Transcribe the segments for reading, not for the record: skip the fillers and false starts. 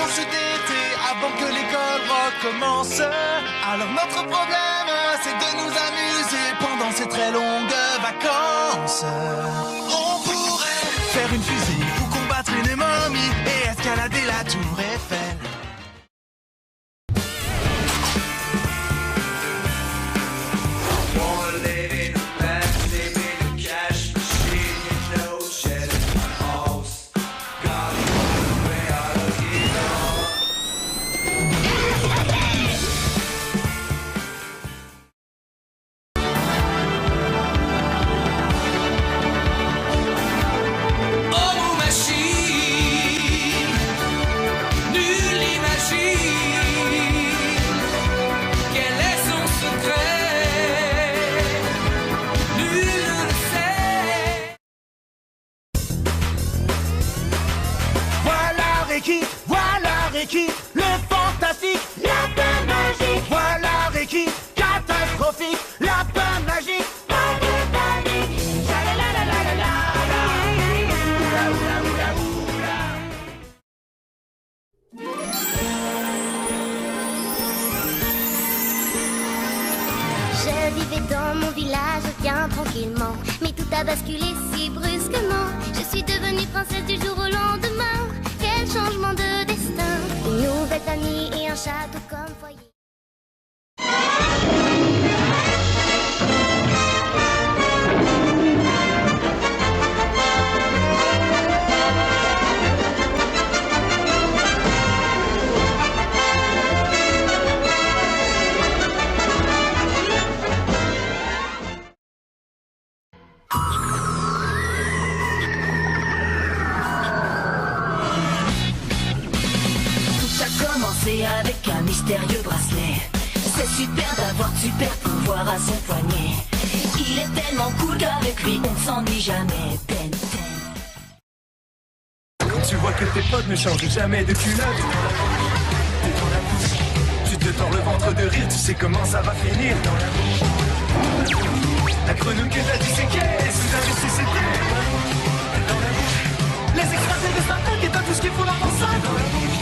vacances d'été avant que l'école recommence. Alors notre problème, c'est de nous amuser pendant ces très longues vacances. On pourrait faire une fusée ou combattre une momie et escalader la tour Eiffel. Voilà Ricky, le fantastique, lapin magique. Voilà Ricky, catastrophique, lapin magique. Pas de panique. Je vivais dans mon village bien tranquillement, mais tout a basculé si brusquement. Je suis devenue princesse du jour au lendemain. Quel changement de destin. Une nouvelle famille et un château comme foyer. Avec un mystérieux bracelet. C'est super d'avoir de super pouvoir à son poignet. Il est tellement cool qu'avec lui on ne s'ennuie jamais. Ben, Quand tu vois que tes potes ne changent jamais de culotte, t'es dans la bouche, tu te tords le ventre de rire, tu sais comment ça va finir dans la bouche. La grenouille que t'as disséquée, sous un nécessité. Dans la bouche. Les extraits de Spartak et t'as tout ce qu'il faut dans ton sac. Dans la bouche.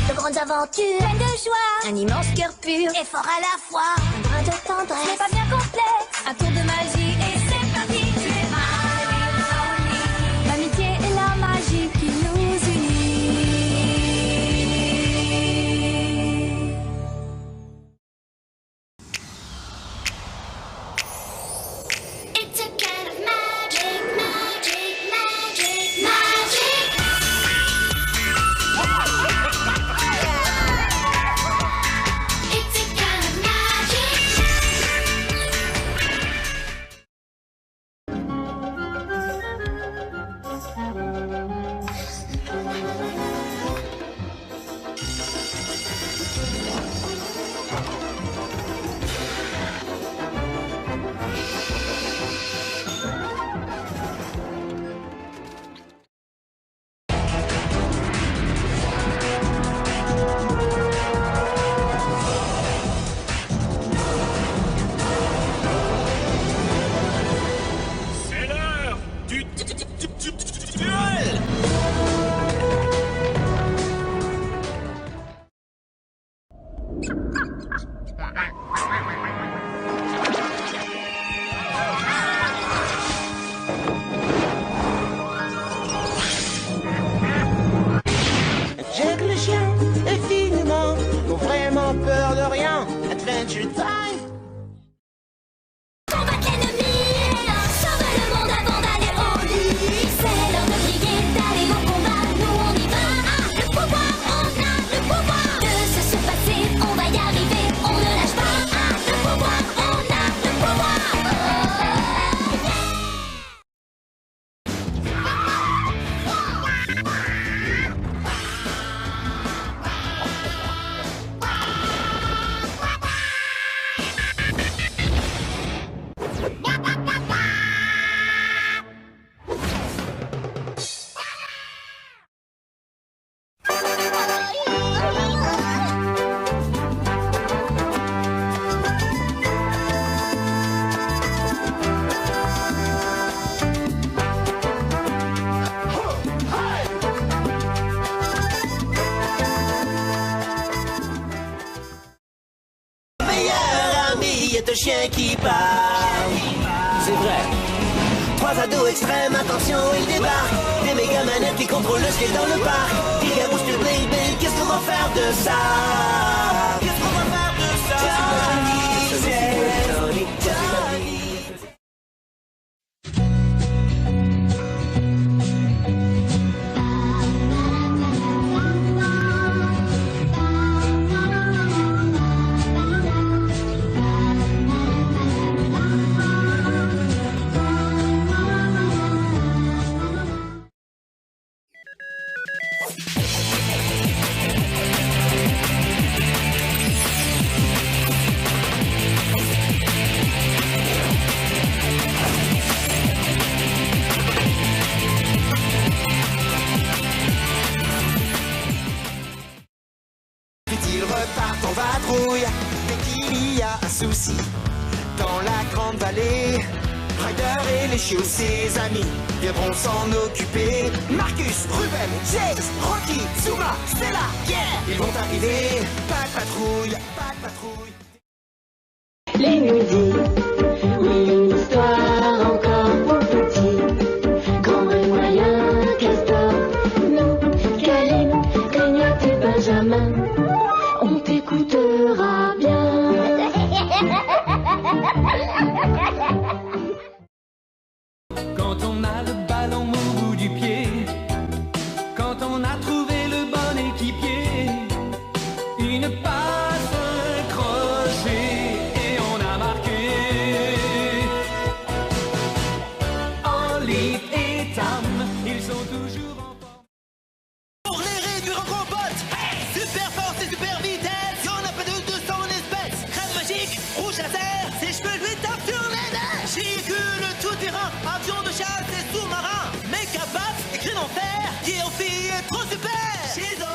De grandes aventures, pleines de joie, un immense cœur pur et fort à la fois, un brin de tendresse, n'est pas bien complexe. Un tour de magie et c'est parti. Tu es ma l'amitié et la magie qui nous unit. It's a kind of magic, magic, magic, magic. It's a kind of C'est l'heure du duel. Jack le chien et finement, n'ont vraiment peur de rien. Adventure Time. Combattre l'ennemi, sauve le monde avant d'aller au lit. C'est l'heure de briller, d'aller au combat. Nous on y va. Le pouvoir, on a le pouvoir de se surpasser. On va y arriver, on ne lâche pas. Le pouvoir, on a le pouvoir. de chien qui parle. C'est vrai. 3 ados extrêmes, attention, ils débarquent. Des méga manettes qui contrôlent le skate dans le parc. Giga Booster Baby, qu'est-ce qu'on va faire de ça? Qu'est-ce qu'on va faire de ça? Johnny, Johnny. Ils repartent en vadrouille dès qu'il y a un souci. Dans la grande vallée, Ryder et les chiots, ses amis, viendront s'en occuper. Marcus, Ruben, James, Rocky, Zuma, Stella, yeah, ils vont arriver. Pas de patrouille, pas de patrouille. Les midis, oui, une histoire encore pour petits. Grand et moyen, Castor, nous, Caline, Cagnotte et Benjamin. On t'écoutera bien. Quand on a le ballon au bout du pied, quand on a trouvé le bon équipier, une passe, un crochet et on a marqué. Olive et Tam, ils sont toujours en forme. Pour les réduire en gros potes, super force et super vitesse, y'en a pas de 200 espèces. Crème magique, rouge laser, ses cheveux lui tapent sur les nerfs. Véhicule tout terrain, avion de chasse et sous-marin, méga bat, écrit en fer, qui est aussi trop super. Shizo.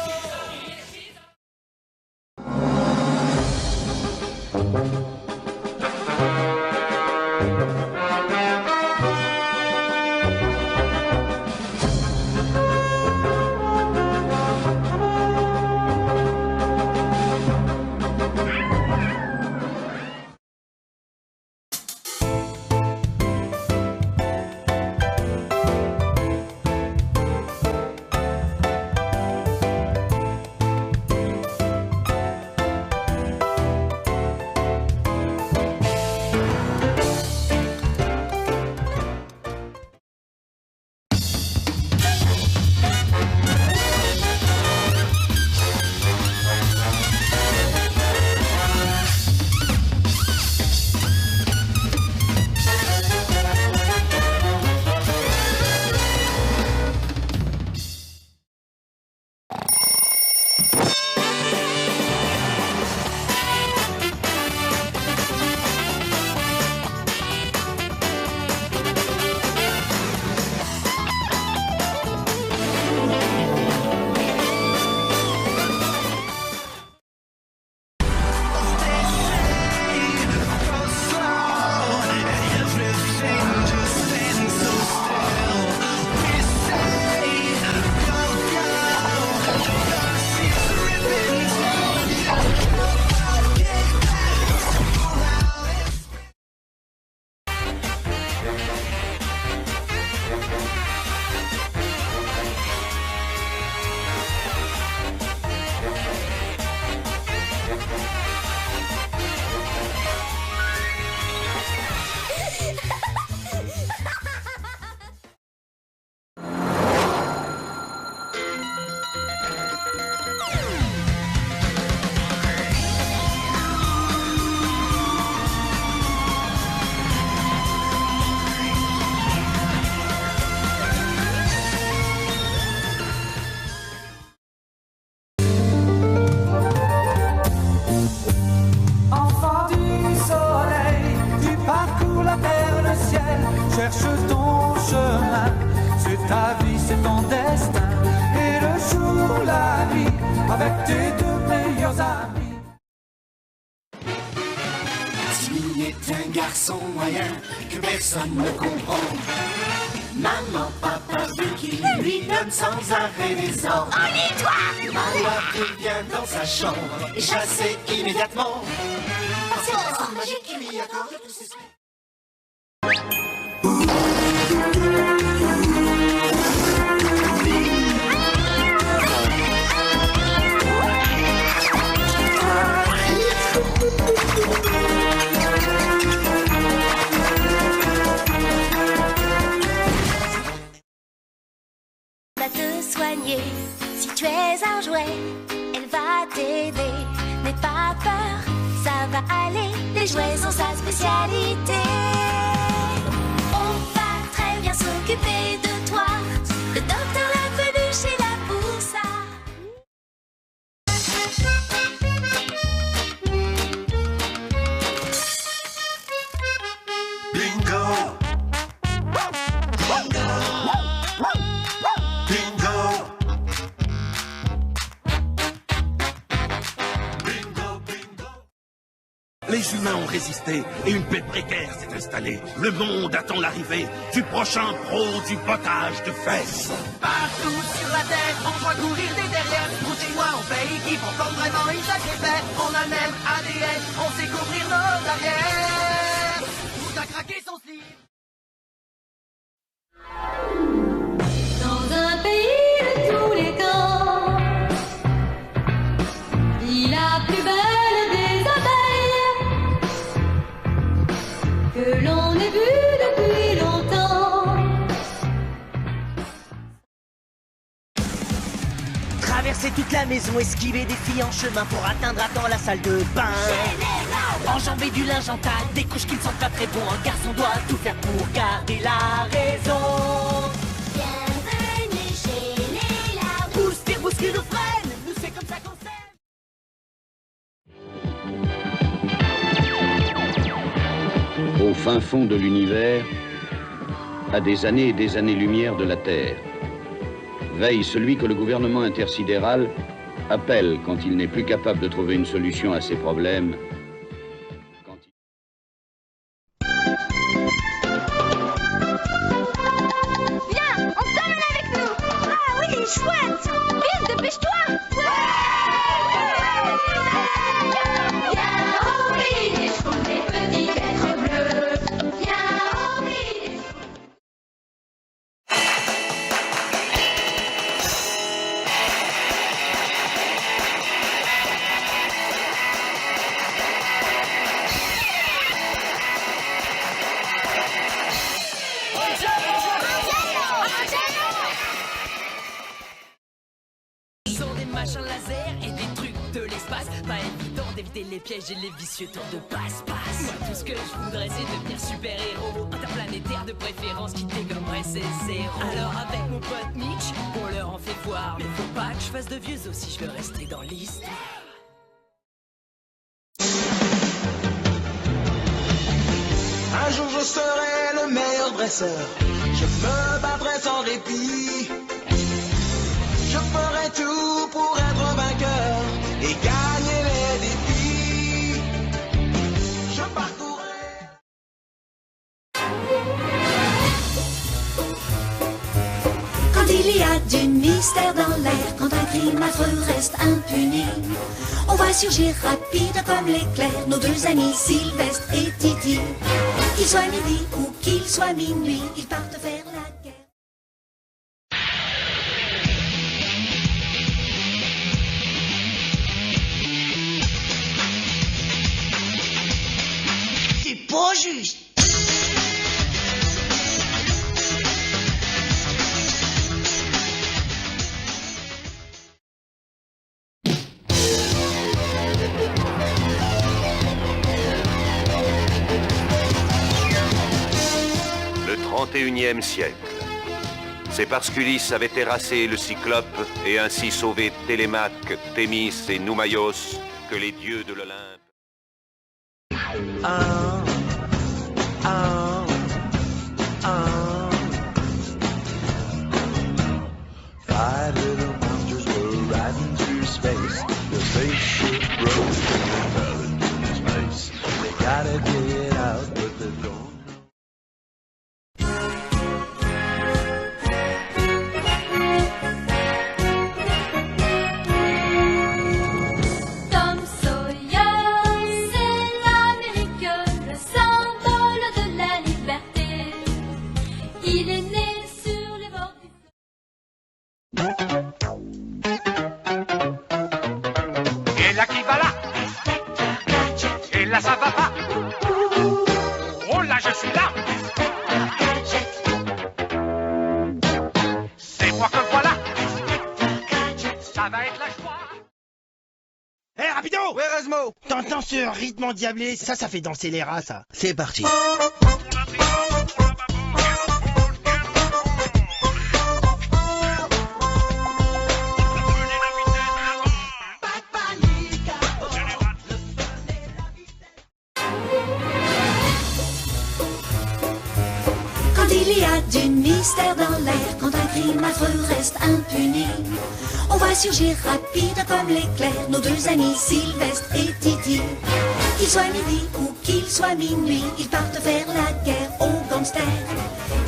avec tes deux meilleurs amis. Tu es un garçon moyen que personne ne comprend. Maman, papa veut qu'il lui donne sans arrêt des ordres. Ennuie-toi! Maman revient dans sa chambre et chassé immédiatement. Parce C'est magique qui lui accorde tous ses souhaits. Va te soigner. Si tu es un jouet, elle va t'aider. N'aie pas peur, ça va aller. Les jouets sont sa spécialité. On va très bien s'occuper de toi. Le docteur l'a venu chez la pour ça. Bingo. Les humains ont résisté et une paix précaire s'est installée. Le monde attend l'arrivée du prochain pro du potage de fesses. Partout sur la terre, on voit courir des derrières. Vous et moi, on fait équipe, on forme vraiment une sacrée paire. On a le même ADN, on sait couvrir nos arrières. Tout a craqué son slip. Dans un pays de tous les temps, il a plus belle des abeilles que l'on ait vu depuis longtemps. Traverser toute la maison, esquiver des filles en chemin pour atteindre à temps la salle de bain. Enjamber du linge en taille, des couches qui ne sont pas très bons. Un garçon doit tout faire pour garder la raison. Bienvenue chez les larmes. Pousse, tire, bouscule ou freine, nous c'est comme ça qu'on s'aime. Au fin fond de l'univers, à des années et des années-lumière de la Terre, veille celui que le gouvernement intersidéral appelle quand il n'est plus capable de trouver une solution à ses problèmes. Viens, on t'emmène avec nous. Ah oui, chouette. Vite, dépêche-toi. Viens au British pour les petits êtres bleus. Viens au British. Sont des machins laser et des trucs de l'espace. Pas évident d'éviter les pièges et les vicieux tours de passe-passe. Moi, tout ce que je voudrais, c'est devenir super-héros. Interplanétaire de préférence qui dégommerait ses zéros. Alors, avec mon pote Mitch, on leur en fait voir. Mais faut pas que je fasse de vieux os si je veux rester dans l'histoire. Un jour je serai le meilleur dresseur. Je me battrai sans répit. Je ferai tout pour être vainqueur et gagner les défis. Je parcourrai. Quand il y a du mystère dans l'air, quand un crime affreux reste impuni, on voit surgir rapide comme l'éclair nos deux amis Sylvestre et Titi. Qu'il soit midi ou qu'il soit minuit, ils partent faire la guerre. C'est pas juste. Le 31e siècle. C'est parce qu'Ulysse avait terrassé le Cyclope et ainsi sauvé Télémaque, Thémis et Noumaios que les dieux de l'Olympe... Five little monsters were riding through space. The spaceship broke and they fell into space. They gotta get out, but they don't. Tom Sawyer, c'est la là ça va pas. Oh là je suis là. C'est moi que voilà. Ça va être la joie. Hé, rapido! Ouais, Rasmo! T'entends ce rythme endiablé? Ça fait danser les rats, ça. C'est parti. Quand il y a du mystère dans l'air, quand un crime affreux reste impuni, on va surgir rapide comme l'éclair, nos deux amis Sylvestre et Titi. Qu'il soit midi ou qu'il soit minuit, ils partent faire la guerre aux gangsters.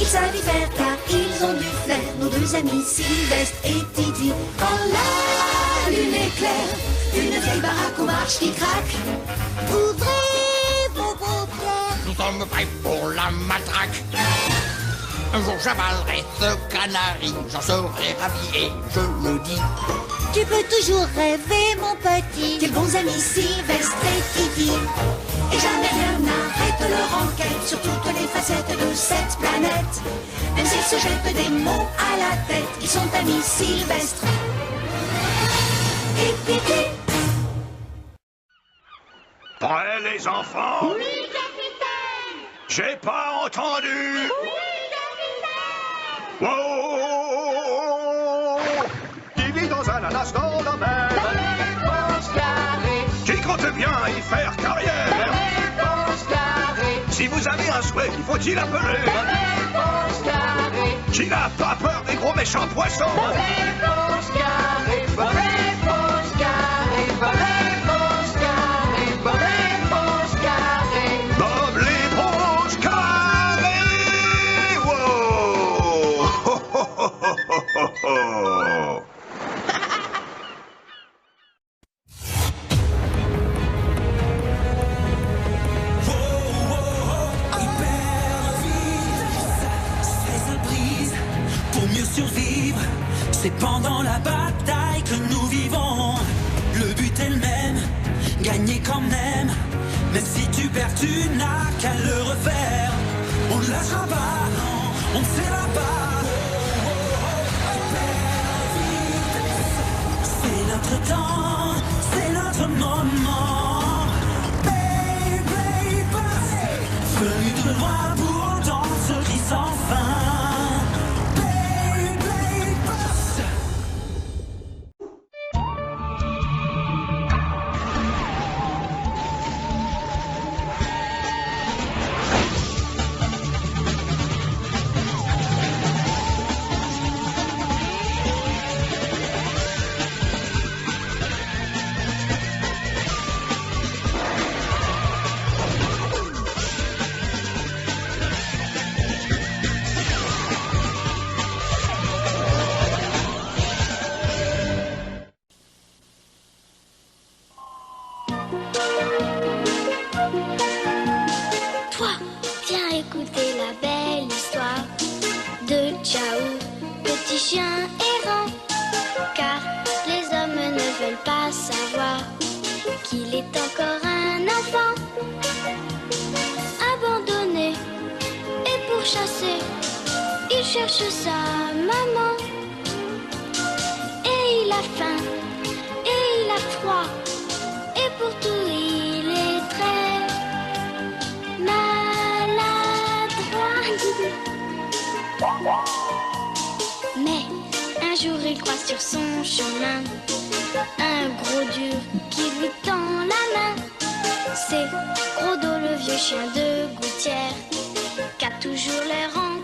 Ils savent y faire car ils ont du flair, nos deux amis Sylvestre et Titi. Quand la lune éclaire, une vieille baraque aux marches qui craque. Ouvrez vos paupières. Nous sommes prêts pour la matraque. Un jour j'avalerai ce canari, j'en serai ravi et je le dis. Tu peux toujours rêver, mon petit, quels bons amis Sylvestre et Titi. Et jamais rien n'arrête leur enquête sur toutes les facettes de cette planète. Même s'ils se jettent des mots à la tête, ils sont amis Sylvestre et Titi. Prêts les enfants? Oui, capitaine! J'ai pas entendu! Oui, capitaine! Wow! Qui vit dans un ananas dans la mer? Réponse carrée! Qui compte bien y faire carrière? Réponse carrée! Si vous avez un souhait, il faut-il appeler? Réponse carrée! Qui n'a pas peur des gros méchants poissons? Réponse carrée! Réponse carrée! Réponse carrée! Réponse carrée! Bob l'éponge carrée! Wow! Ho, ho, ho, ho, ho, ho. Survivre, c'est pendant la bataille que nous vivons. Le but est le même, gagner quand même. Même si tu perds, tu n'as qu'à le refaire. On ne lâchera pas, non, on ne s'ira pas. C'est notre temps, c'est notre moment. Baby, venu de loin pour entendre ce cri sans fin. Toi, viens écouter la belle histoire de Ciao, petit chien errant. Car les hommes ne veulent pas savoir qu'il est encore un enfant. Abandonné et pourchassé, il cherche sa maman. Et il a faim, et il a froid, et pour tout il est très maladroit. Mais un jour il croise sur son chemin un gros dur qui lui tend la main. C'est Grodo, le vieux chien de gouttière, qui a toujours l'air en